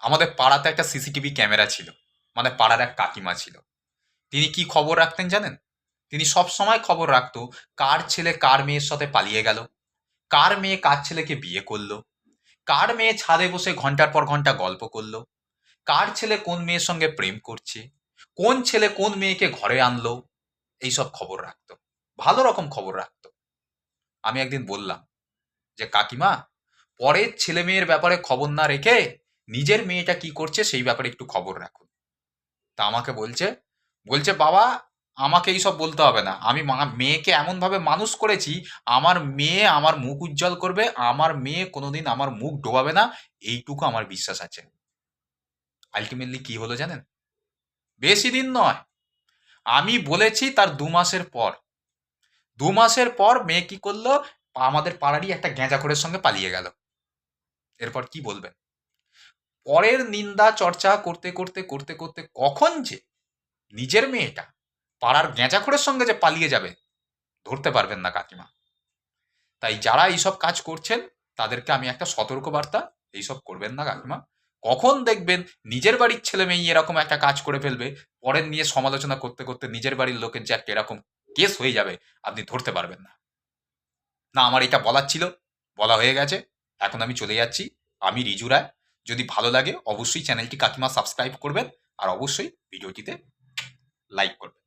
আমাদের পাড়াতে একটা সিসিটিভি ক্যামেরা ছিল, মানে পাড়ার এক কাকিমা ছিল। তিনি কি খবর রাখতেন জানেন? তিনি সব সময় খবর রাখতো কার ছেলে কার মেয়ের সাথে পালিয়ে গেল, কার মেয়ে কার ছেলেকে বিয়ে করলো, কার মেয়ে ছাদে বসে ঘন্টার পর ঘন্টা গল্প করলো, কার ছেলে কোন মেয়ের সঙ্গে প্রেম করছে, কোন ছেলে কোন মেয়েকে ঘরে আনলো, এইসব খবর রাখতো। ভালো রকম খবর রাখতো। আমি একদিন বললাম যে কাকিমা, পরের ছেলে মেয়ের ব্যাপারে খবর না রেখে নিজের মেয়েটা কি করছে সেই ব্যাপারে একটু খবর রাখুন। তা আমাকে বলছে বলছে বাবা, আমাকে এইসব বলতে হবে না। আমি মেয়েকে এমনভাবে মানুষ করেছি, আমার মেয়ে আমার মুখ উজ্জ্বল করবে, আমার মেয়ে কোনোদিন আমার মুখ ডোবাবে না, এইটুকু আমার বিশ্বাস আছে। আলটিমেটলি কি হলো জানেন? বেশি দিন নয়, আমি বলেছি তার 2 মাসের পর, 2 মাসের পর মেয়ে কি করলো? আমাদের পাড়ারই একটা গ্যাঁজাখোরের সঙ্গে পালিয়ে গেল। এরপর কি বলবেন? পরের নিন্দা চর্চা করতে করতে করতে করতে কখন যে নিজের মেয়েটা পাড়ার গ্যাঁজাখোরের সঙ্গে যে পালিয়ে যাবে ধরতে পারবেন না কাকিমা। তাই যারা এইসব কাজ করছেন তাদেরকে আমি একটা সতর্কবার্তা, এইসব করবেন না কাকিমা। কখন দেখবেন নিজের বাড়ির ছেলে মেয়ে এরকম একটা কাজ করে ফেলবে, পরের নিয়ে সমালোচনা করতে করতে নিজের বাড়ির লোকের যে একটা এরকম কেস হয়ে যাবে, আপনি ধরতে পারবেন না। না, আমার এটা বলার ছিল, বলা হয়ে গেছে। এখন আমি চলে যাচ্ছি। আমি রিজু রায়। যদি ভালো লাগে অবশ্যই চ্যানেলটি কাকিমা সাবস্ক্রাইব করবেন, আর অবশ্যই ভিডিওটিতে লাইক করবেন।